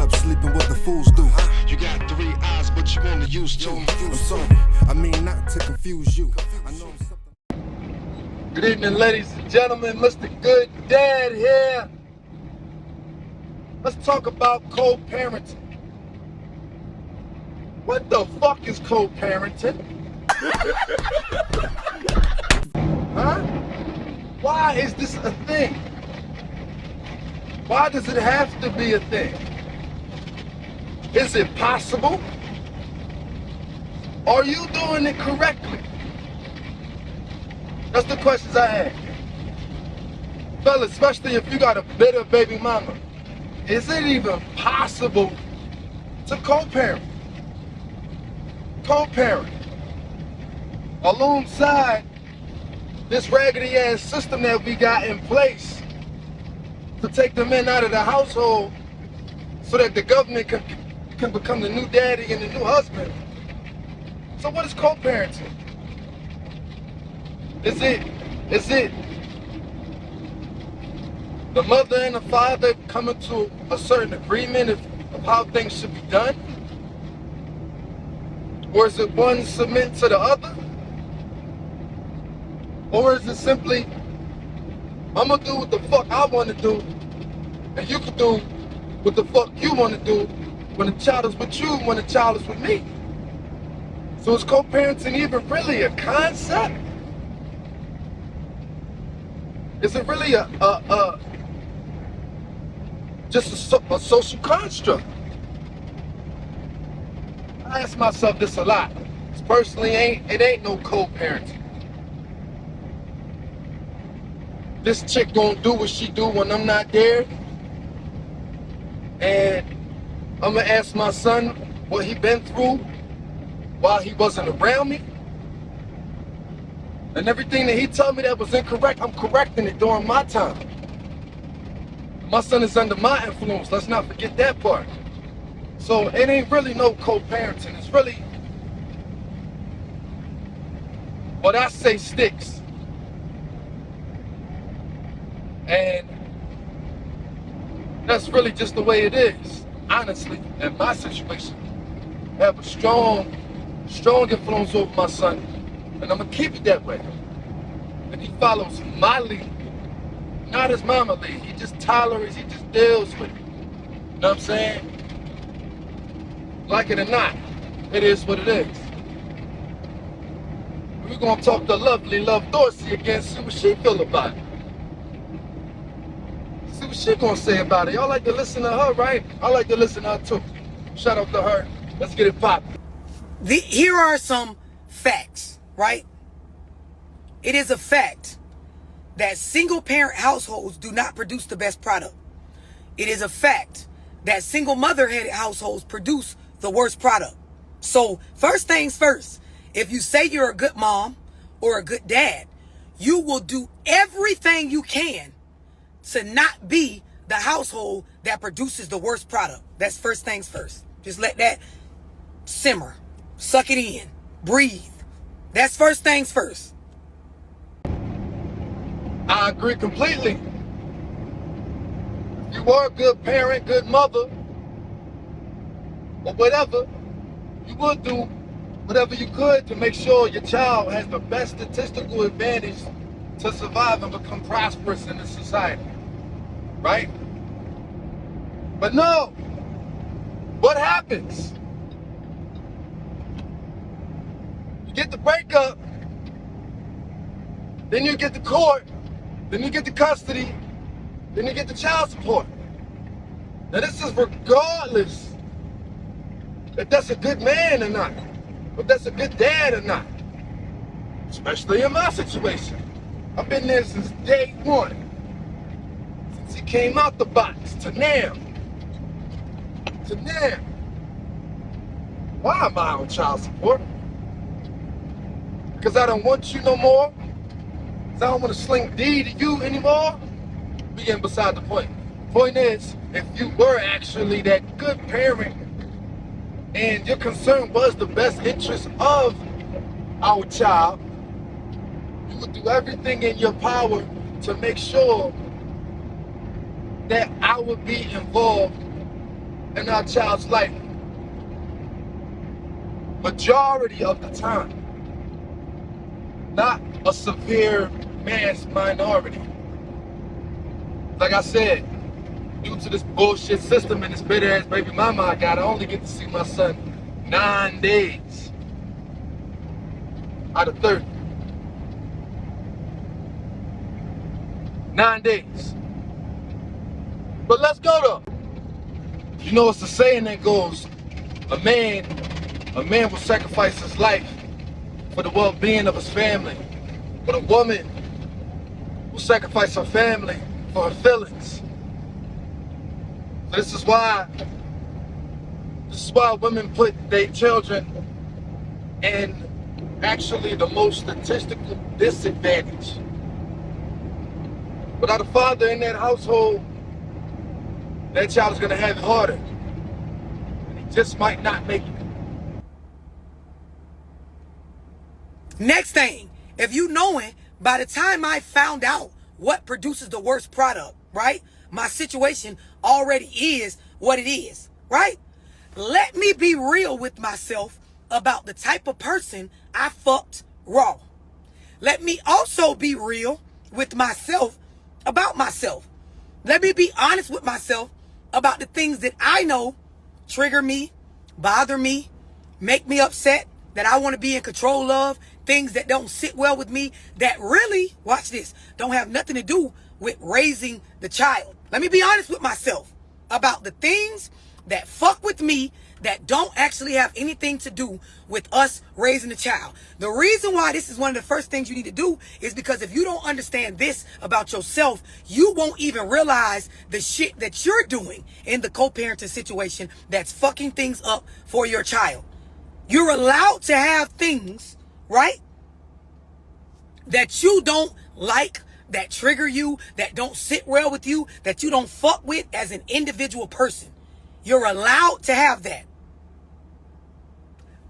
stop sleeping, what the fools do. You got 3 eyes, but you only used 2. I'm sorry, I mean not to confuse you. I know something. Good evening, ladies and gentlemen. Mr. Good Dad here. Let's talk about co-parenting. What the fuck is co-parenting? Huh? Why is this a thing? Why does it have to be a thing? Is it possible? Are you doing it correctly? That's the questions I have. Fellas, especially if you got a bitter baby mama, is it even possible to co-parent? Co-parent. Alongside this raggedy ass system that we got in place to take the men out of the household so that the government can become the new daddy and the new husband. So what is co-parenting? Is it the mother and the father coming to a certain agreement of how things should be done? Or is it one submit to the other? Or is it simply, I'm gonna do what the fuck I wanna do, and you can do what the fuck you wanna do when the child is with you, when the child is with me? So is co-parenting even really a concept? Is it really just a social construct? I ask myself this a lot. Personally, it ain't no co-parenting. This chick gonna do what she do when I'm not there, and I'm gonna ask my son what he been through while he wasn't around me. And everything that he told me that was incorrect, I'm correcting it during my time. My son is under my influence, let's not forget that part. So it ain't really no co-parenting, it's really what I say sticks. And that's really just the way it is. Honestly, in my situation, I have a strong influence over my son, and I'm gonna keep it that way. And he follows my lead, not his mama lead. He just tolerates, he just deals with it. You know what I'm saying? Like it or not, it is what it is. We're gonna talk to lovely Love Dorsey again, see what she feel about it. See what she gonna say about it. Y'all like to listen to her, right? I like to listen to her too. Shout out to her. Let's get it poppin'. Here are some facts, right? It is a fact that single parent households do not produce the best product. It is a fact that single mother-headed households produce the worst product. So first things first, if you say you're a good mom or a good dad, you will do everything you can to not be the household that produces the worst product. That's first things first. Just let that simmer. Suck it in. Breathe. That's first things first. I agree completely. If you were a good parent, good mother, or whatever, you would do whatever you could to make sure your child has the best statistical advantage to survive and become prosperous in this society. Right? But no. What happens? You get the breakup, then you get the court, then you get the custody, then you get the child support. Now this is regardless if that's a good man or not, if that's a good dad or not. Especially in my situation. I've been there since day one. Since he came out the box to now. To now. Why am I on child support? Because I don't want you no more? Because I don't want to sling D to you anymore? We getting beside the point. Point is, if you were actually that good parent and your concern was the best interest of our child, you would do everything in your power to make sure that I would be involved in our child's life. Majority of the time. Not a severe mass minority. Like I said, due to this bullshit system and this bitter ass baby mama I got, I only get to see my son 9 days out of 30. 9 days. But let's go though. You know, it's a saying that goes, a man will sacrifice his life for the well-being of his family. But a woman will sacrifice her family for her feelings. So this is why women put their children in actually the most statistical disadvantage. Without a father in that household, that child is gonna have it harder. And he just might not make it. Next thing, if you knowing, by the time I found out what produces the worst product, right? My situation already is what it is, right? Let me be real with myself about the type of person I fucked raw. Let me also be real with myself about myself. Let me be honest with myself about the things that I know trigger me, bother me, make me upset, that I want to be in control of, things that don't sit well with me, that really, watch this, don't have nothing to do with raising the child. Let me be honest with myself about the things that fuck with me that don't actually have anything to do with us raising the child. The reason why this is one of the first things you need to do is because if you don't understand this about yourself, you won't even realize the shit that you're doing in the co-parenting situation that's fucking things up for your child. You're allowed to have things, right, that you don't like, that trigger you, that don't sit well with you, that you don't fuck with as an individual person. You're allowed to have that.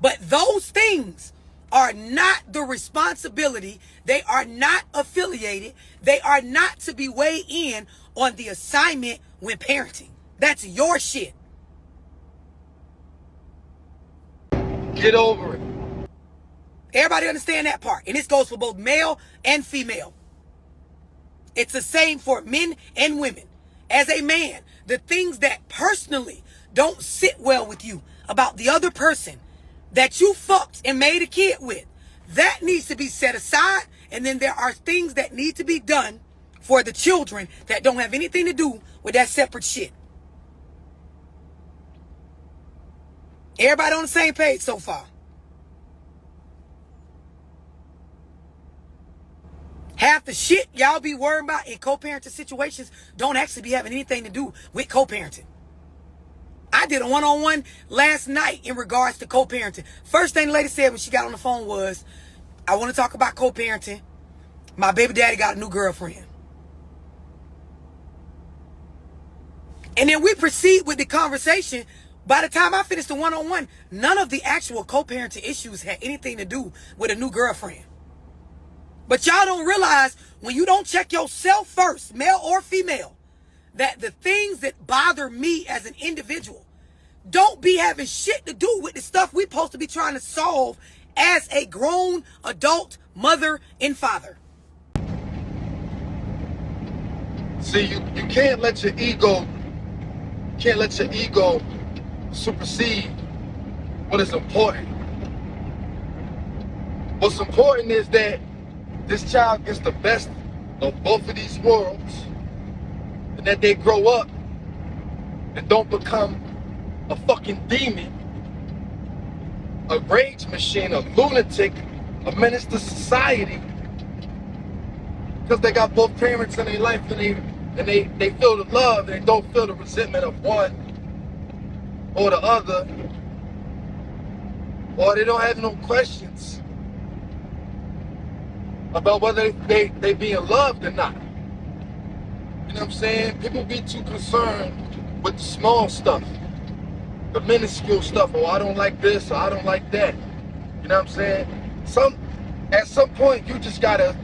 But those things are not the responsibility. They are not affiliated. They are not to be weighed in on the assignment when parenting. That's your shit. Get over it. Everybody understand that part. And this goes for both male and female. It's the same for men and women. As a man, the things that personally don't sit well with you about the other person that you fucked and made a kid with, that needs to be set aside. And then there are things that need to be done for the children that don't have anything to do with that separate shit. Everybody on the same page so far? Half the shit y'all be worrying about in co-parenting situations don't actually be having anything to do with co-parenting. I did a one-on-one last night in regards to co-parenting. First thing the lady said when she got on the phone was, I want to talk about co-parenting. My baby daddy got a new girlfriend. And then we proceed with the conversation. By the time I finished the one-on-one, none of the actual co-parenting issues had anything to do with a new girlfriend. But y'all don't realize when you don't check yourself first, male or female, that the things that bother me as an individual don't be having shit to do with the stuff we're supposed to be trying to solve as a grown adult mother and father. See, you can't let your ego supersede what is important. What's important is that this child gets the best of both of these worlds, and that they grow up and don't become a fucking demon, a rage machine, a lunatic, a menace to society, because they got both parents in their life and they feel the love and they don't feel the resentment of one or the other, or they don't have no questions about whether they being loved or not. You know what I'm saying? People be too concerned with the small stuff, the minuscule stuff. Oh, I don't like this or I don't like that. You know what I'm saying? At some point you just gotta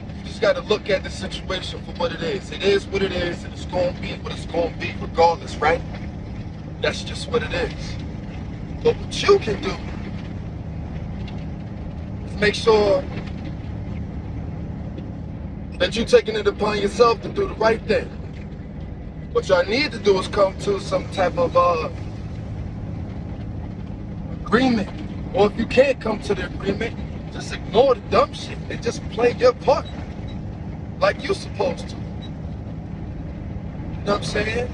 look at the situation for what it is. It is what it is, and it's gonna be what it's gonna be regardless, right? That's just what it is. But what you can do is make sure that you're taking it upon yourself to do the right thing. What y'all need to do is come to some type of agreement. Or if you can't come to the agreement, just ignore the dumb shit and just play your part like you're supposed to. You know what I'm saying?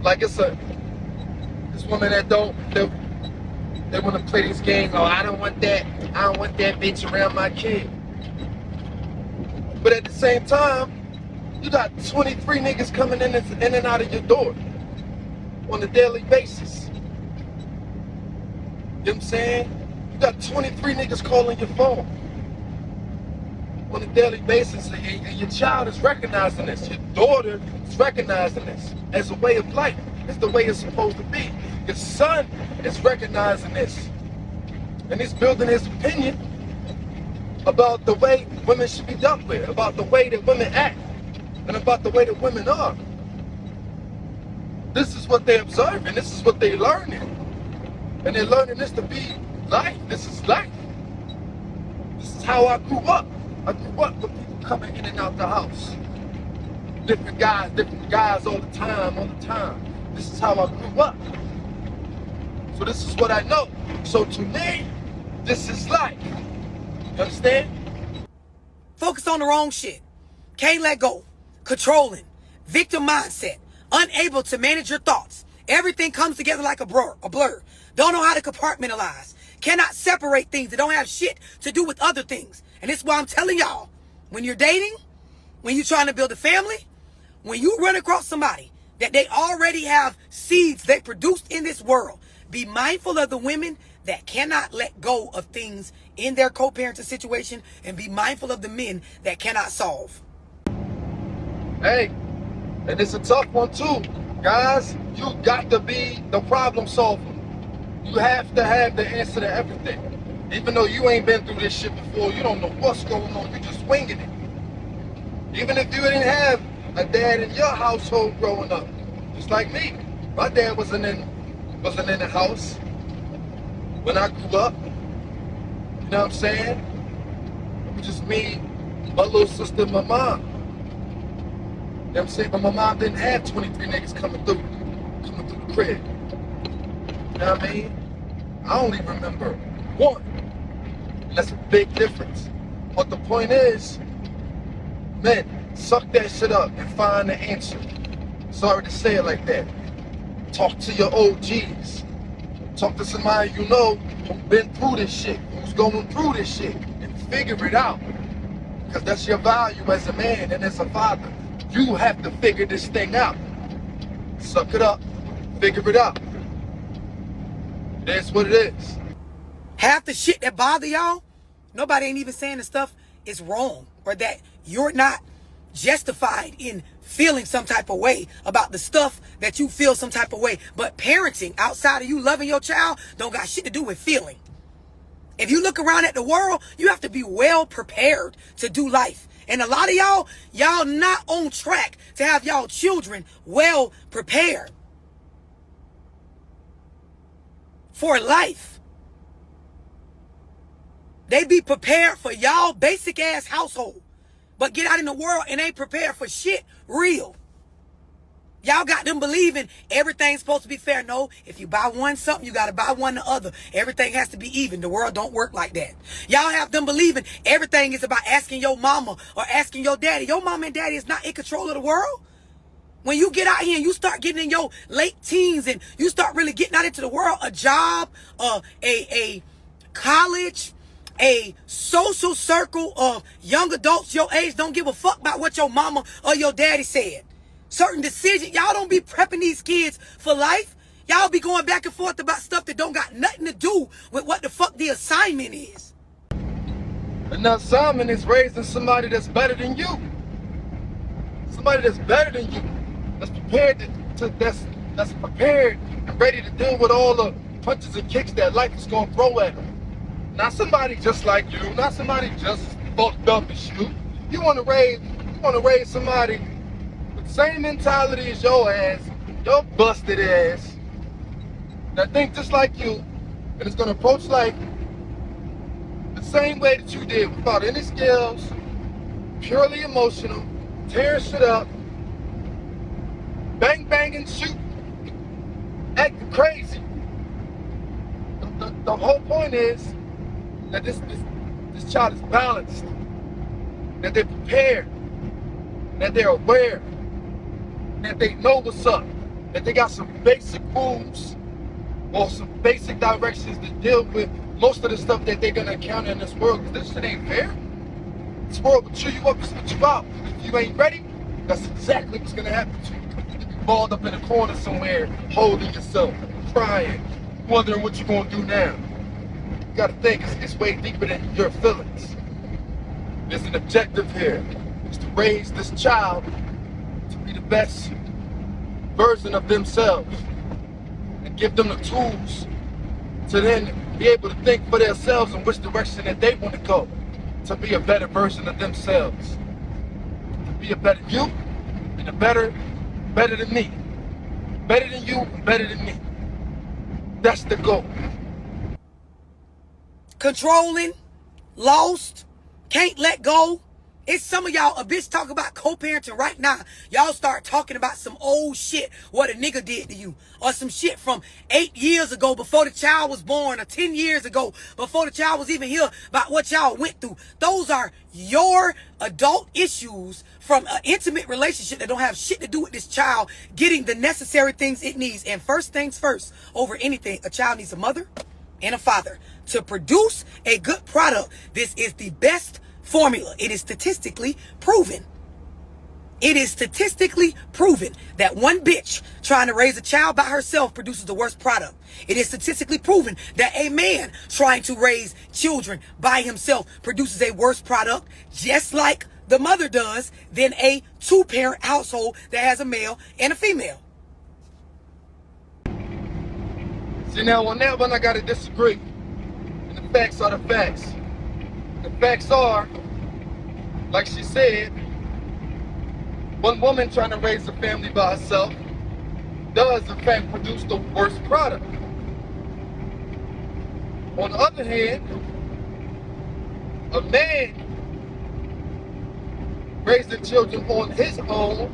Like it's this woman that they want to play these games. Oh, I don't want that bitch around my kid. But at the same time, you got 23 niggas coming in and out of your door on a daily basis. You know what I'm saying? You got 23 niggas calling your phone on a daily basis, and your child is recognizing this. Your daughter is recognizing this as a way of life. It's the way it's supposed to be. Your son is recognizing this, and he's building his opinion about the way women should be dealt with, about the way that women act, and about the way that women are. This is what they're observing. This is what they're learning. And they're learning this to be life. This is life. This is how I grew up. I grew up with people coming in and out the house. Different guys all the time. This is how I grew up. So this is what I know. So to me, this is life. You understand? Focus on the wrong shit. Can't let go. Controlling. Victim mindset. Unable to manage your thoughts. Everything comes together like a blur. Don't know how to compartmentalize. Cannot separate things that don't have shit to do with other things. And this is why I'm telling y'all, when you're dating, when you're trying to build a family, when you run across somebody that they already have seeds they produced in this world, be mindful of the women that cannot let go of things in their co-parenting situation, and be mindful of the men that cannot solve. Hey, and it's a tough one too. Guys, you got to be the problem solver. You have to have the answer to everything. Even though you ain't been through this shit before, you don't know what's going on, you're just winging it. Even if you didn't have a dad in your household growing up, just like me. My dad wasn't in the house when I grew up. You know what I'm saying? It was just me, my little sister, and my mom. You know what I'm saying? But my mom didn't have 23 niggas coming through the crib. You know what I mean? I only remember one. And that's a big difference. But the point is, men, suck that shit up and find the answer. Sorry to say it like that. Talk to your OGs. Talk to somebody you know who's been through this shit, who's going through this shit, and figure it out. Because that's your value as a man and as a father. You have to figure this thing out. Suck it up. Figure it out. That's what it is. Half the shit that bother y'all, nobody ain't even saying the stuff is wrong, or that you're not justified in feeling some type of way about the stuff that you feel some type of way. But parenting outside of you loving your child don't got shit to do with feeling. If you look around at the world, you have to be well prepared to do life. And a lot of y'all not on track to have y'all children well prepared for life. They be prepared for y'all basic ass household, but get out in the world and ain't prepared for shit real. Y'all got them believing everything's supposed to be fair. No, if you buy one something, you got to buy one the other. Everything has to be even. The world don't work like that. Y'all have them believing everything is about asking your mama or asking your daddy. Your mama and daddy is not in control of the world. When you get out here and you start getting in your late teens and you start really getting out into the world, a job, a college, a social circle of young adults your age don't give a fuck about what your mama or your daddy said. Certain decisions, y'all don't be prepping these kids for life. Y'all be going back and forth about stuff that don't got nothing to do with what the fuck the assignment is. And the assignment is raising somebody that's better than you. Somebody that's better than you. That's prepared that's prepared and ready to deal with all the punches and kicks that life is gonna throw at them. Not somebody just like you, not somebody just fucked up as you. You wanna raise somebody with the same mentality as your ass, your busted ass that think just like you and is gonna approach life the same way that you did, without any skills, purely emotional, tearing shit up, bang banging, shoot, acting crazy. The whole point is that this child is balanced, that they're prepared, that they're aware, that they know what's up, that they got some basic rules or some basic directions to deal with most of the stuff that they're gonna encounter in this world. Because this shit ain't fair. This world will chew you up and spit you out. If you ain't ready, that's exactly what's gonna happen to you. You'll be balled up in a corner somewhere, holding yourself, crying, wondering what you're gonna do now. You gotta think, it's way deeper than your feelings. There's an objective here. It's to raise this child to be the best version of themselves and give them the tools to then be able to think for themselves in which direction that they want to go, to be a better version of themselves, to be a better you and a better than me, better than you and better than me. That's the goal. Controlling, lost, can't let go. It's some of y'all, a bitch talk about co-parenting right now. Y'all start talking about some old shit, what a nigga did to you. Or some shit from 8 years ago before the child was born, or 10 years ago before the child was even here, about what y'all went through. Those are your adult issues from an intimate relationship that don't have shit to do with this child getting the necessary things it needs. And first things first, over anything, a child needs a mother and a father to produce a good product. This is the best formula. It is statistically proven. It is statistically proven that one bitch trying to raise a child by herself produces the worst product. It is statistically proven that a man trying to raise children by himself produces a worse product, just like the mother does, than a two-parent household that has a male and a female. See, now on that one I gotta disagree. And the facts are the facts. The facts are, like she said, one woman trying to raise a family by herself does in fact produce the worst product. On the other hand, a man raising children on his own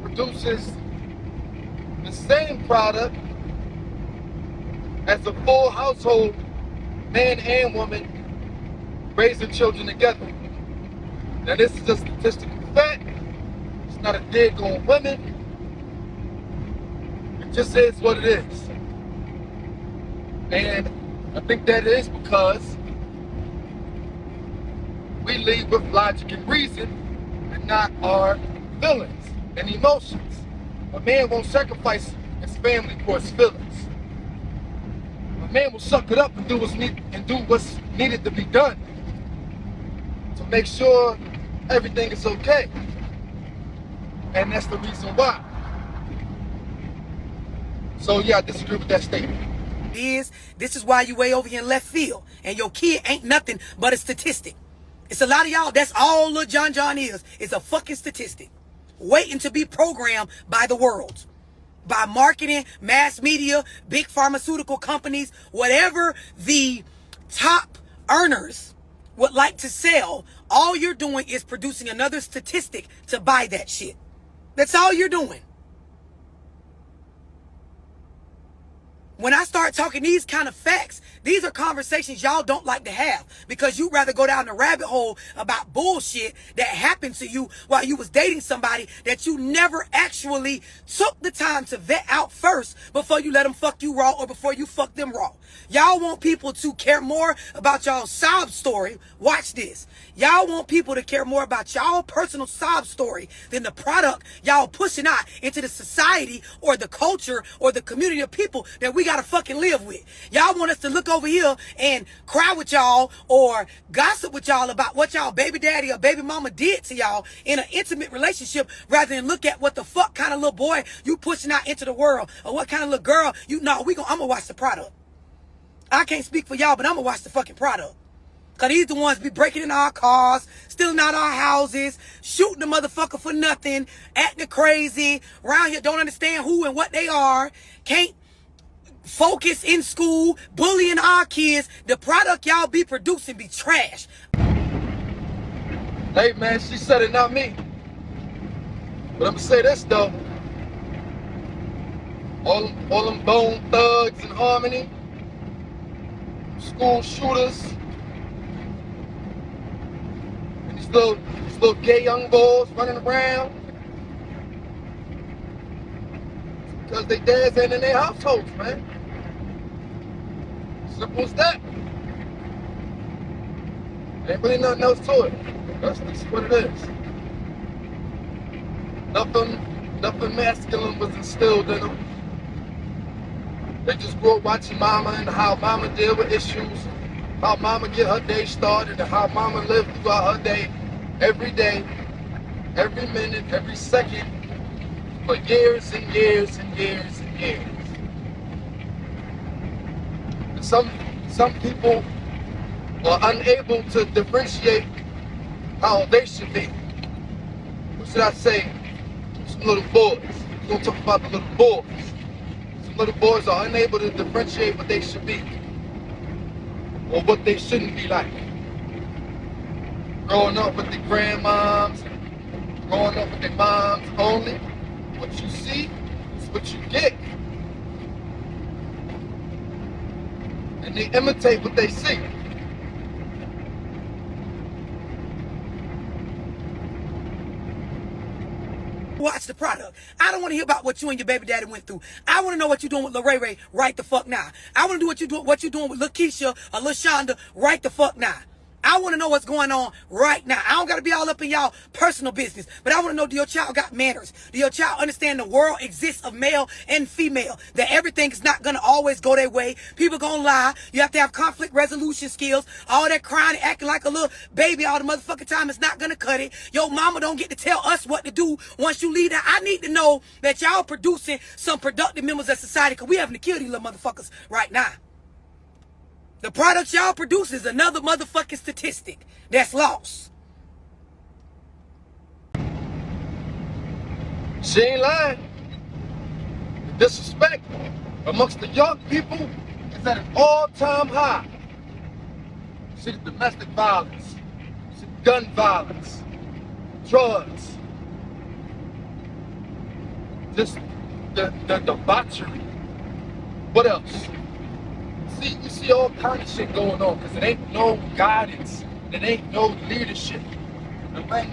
produces the same product as a full household, man and woman, raising children together. Now this is just statistical fact. It's not a dig on women. It just is what it is. And I think that is because we lead with logic and reason and not our feelings and emotions. A man won't sacrifice his family for his feelings. A man will suck it up and do what's needed to be done to make sure everything is okay. And that's the reason why. So yeah, I disagree with that statement. This is why you way over here in left field and your kid ain't nothing but a statistic. It's a lot of y'all, that's all Lil John is. It's a fucking statistic waiting to be programmed by the world, by marketing, mass media, big pharmaceutical companies, whatever the top earners would like to sell. All you're doing is producing another statistic to buy that shit. That's all you're doing. When I start talking these kind of facts, these are conversations y'all don't like to have because you'd rather go down the rabbit hole about bullshit that happened to you while you was dating somebody that you never actually took the time to vet out first before you let them fuck you raw or before you fuck them raw. Y'all want people to care more about y'all sob story. Watch this. Y'all want people to care more about y'all personal sob story than the product y'all pushing out into the society or the culture or the community of people that we gotta fucking live with. Y'all want us to look over here and cry with y'all or gossip with y'all about what y'all baby daddy or baby mama did to y'all in an intimate relationship rather than look at what the fuck kind of little boy you pushing out into the world or what kind of little girl I'm gonna watch the product. I can't speak for y'all, but I'm gonna watch the fucking product. Because these the ones be breaking in our cars, stealing out our houses, shooting the motherfucker for nothing, acting crazy, around here don't understand who and what they are, can't focus in school, bullying our kids. The product y'all be producing be trash. Hey man, she said it, not me. But I'ma say this though. All them Bone Thugs and Harmony, school shooters, and these little gay young boys running around because they dads ain't in their households, man. Simple as that. Ain't really nothing else to it. That's what it is. Nothing masculine was instilled in them. They just grew up watching mama and how mama deal with issues, how mama get her day started, and how mama lived throughout her day, every minute, every second, for years and years and years and years. And some people are unable to differentiate how they should be. What should I say? Some little boys. We're gonna talk about the little boys. Some little boys are unable to differentiate what they should be or what they shouldn't be like. Growing up with their grandmoms, growing up with their moms only. What you see is what you get. And they imitate what they see. Watch the product. I don't want to hear about what you and your baby daddy went through. I want to know what you're doing with Lil Ray Ray right the fuck now. I want to do what you're doing with Lil Keisha or Lil Shonda right the fuck now. I want to know what's going on right now. I don't got to be all up in y'all personal business, but I want to know, do your child got manners? Do your child understand the world exists of male and female? That everything is not going to always go their way. People going to lie. You have to have conflict resolution skills. All that crying and acting like a little baby all the motherfucking time is not going to cut it. Your mama don't get to tell us what to do once you leave that. I need to know that y'all producing some productive members of society, because we having to kill these little motherfuckers right now. The product y'all produce is another motherfucking statistic that's lost. She ain't lying. The disrespect amongst the young people is at an all-time high. You see the domestic violence, you see the gun violence, drugs, just the debauchery. What else? You see all kind of shit going on because it ain't no guidance, it ain't no leadership. And when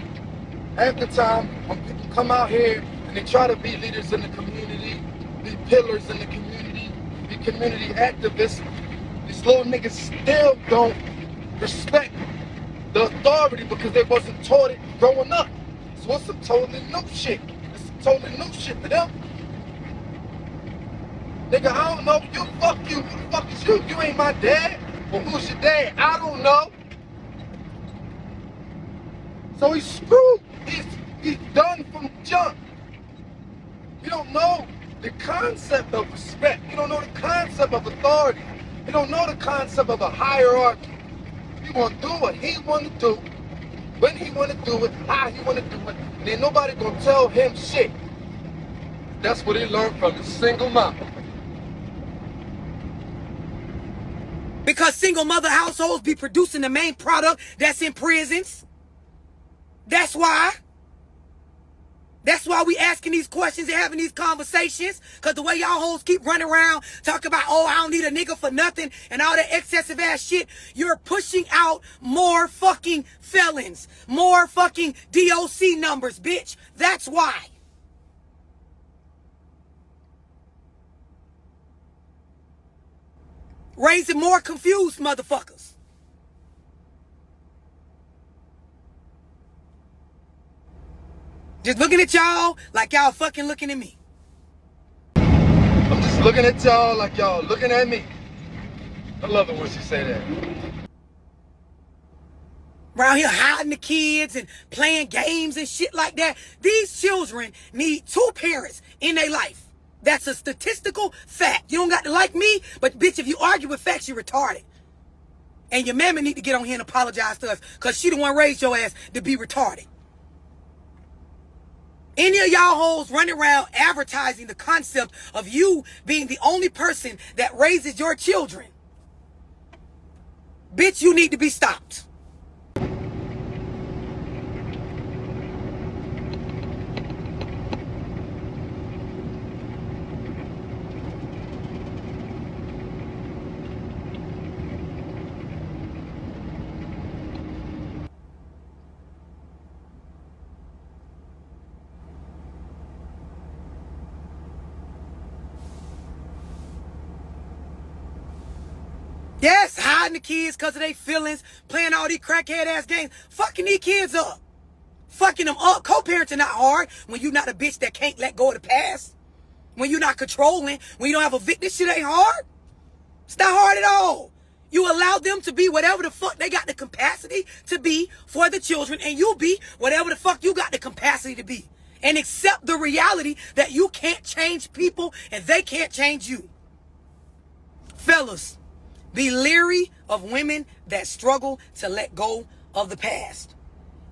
half the time when people come out here and they try to be leaders in the community, be pillars in the community, be community activists, these little niggas still don't respect the authority because they wasn't taught it growing up. So it's some totally new shit. It's some totally new shit to them. Nigga, I don't know you, fuck you, who the fuck is you? You ain't my dad. Well, who's your dad? I don't know. So he's screwed. He's done from jump. You don't know the concept of respect. You don't know the concept of authority. You don't know the concept of a hierarchy. You gonna do what he wanna do, when he wanna do it, how he wanna do it, and ain't nobody gonna tell him shit. That's what he learned from his single mom. Because single mother households be producing the main product that's in prisons. That's why. That's why we asking these questions and having these conversations. Because the way y'all hoes keep running around talking about, oh, I don't need a nigga for nothing and all that excessive ass shit. You're pushing out more fucking felons. More fucking DOC numbers, bitch. That's why. Raising more confused motherfuckers. Just looking at y'all like y'all fucking looking at me. I'm just looking at y'all like y'all looking at me. I love it when she say that. Around here hiding the kids and playing games and shit like that. These children need 2 parents in their life. That's a statistical fact. You don't got to like me, but bitch, if you argue with facts, you're retarded. And your mammy need to get on here and apologize to us because she the one raised your ass to be retarded. Any of y'all hoes running around advertising the concept of you being the only person that raises your children, bitch, you need to be stopped. Yes, hiding the kids because of their feelings, playing all these crackhead ass games, fucking these kids up. Fucking them up. Co-parenting not hard when you not a bitch that can't let go of the past. When you're not controlling, when you don't have a victim, this shit ain't hard. It's not hard at all. You allow them to be whatever the fuck they got the capacity to be for the children, and you be whatever the fuck you got the capacity to be. And accept the reality that you can't change people and they can't change you. Fellas, be leery of women that struggle to let go of the past.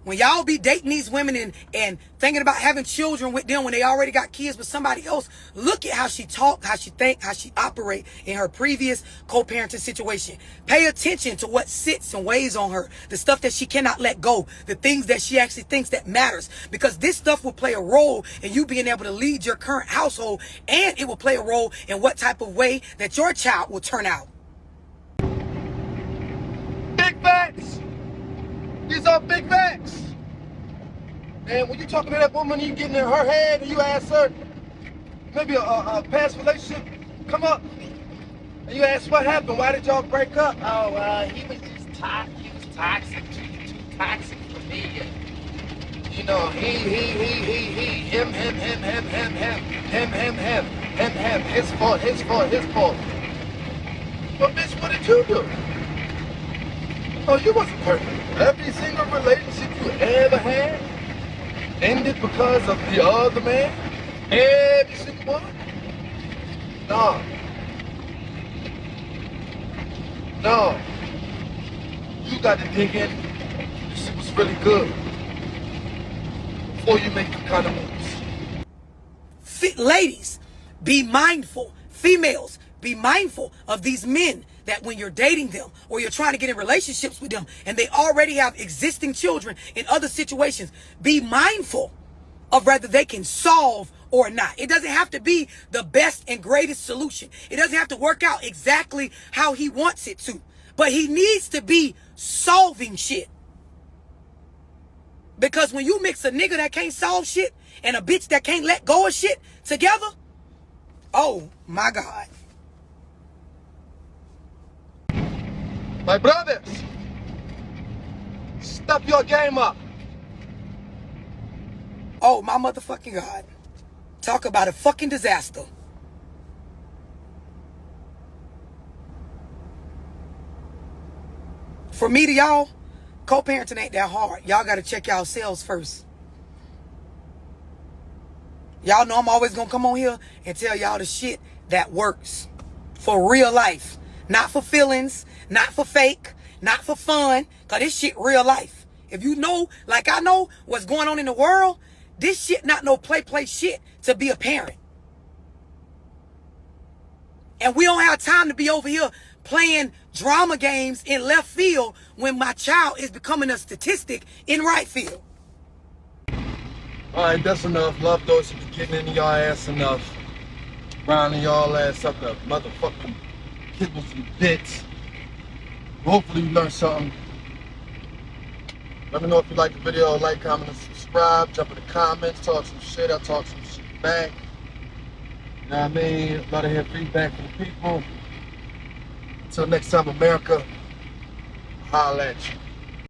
When y'all be dating these women and thinking about having children with them when they already got kids with somebody else, look at how she talk, how she think, how she operate in her previous co-parenting situation. Pay attention to what sits and weighs on her, the stuff that she cannot let go, the things that she actually thinks that matters, because this stuff will play a role in you being able to lead your current household, and it will play a role in what type of way that your child will turn out. Big facts. These are big facts. And when you talking to that woman, you getting in her head and you ask her, maybe a past relationship come up, and you ask what happened, why did y'all break up? Oh, he was just toxic. He was toxic, too toxic for me. You know, him, his fault. Well, bitch, what did you do? Oh, you wasn't perfect. Every single relationship you ever had ended because of the other man? Every single one? No. You got to dig in. This shit was really good before you make them kind of moves. Ladies, be mindful. Females, be mindful of these men that when you're dating them or you're trying to get in relationships with them and they already have existing children in other situations, be mindful of whether they can solve or not. It doesn't have to be the best and greatest solution. It doesn't have to work out exactly how he wants it to, but he needs to be solving shit. Because when you mix a nigga that can't solve shit and a bitch that can't let go of shit together, oh my God. My brothers, step your game up. Oh my motherfucking God. Talk about a fucking disaster. For me to y'all, co-parenting ain't that hard. Y'all got to check yourselves first. Y'all know I'm always going to come on here and tell y'all the shit that works. For real life. Not for feelings. Not for fake. Not for fun. Because this shit real life. If you know, like I know, what's going on in the world, this shit not no play shit to be a parent. And we don't have time to be over here playing drama games in left field when my child is becoming a statistic in right field. All right, that's enough. Love those who be getting into y'all ass enough. Rounding y'all ass up to motherfucking kibbles and bits. Hopefully you learned something. Let me know if you like the video. Like, comment, and subscribe. Jump in the comments. Talk some shit. I'll talk some shit back. You know what I mean? Love to hear feedback from the people. Until next time, America, holla at you.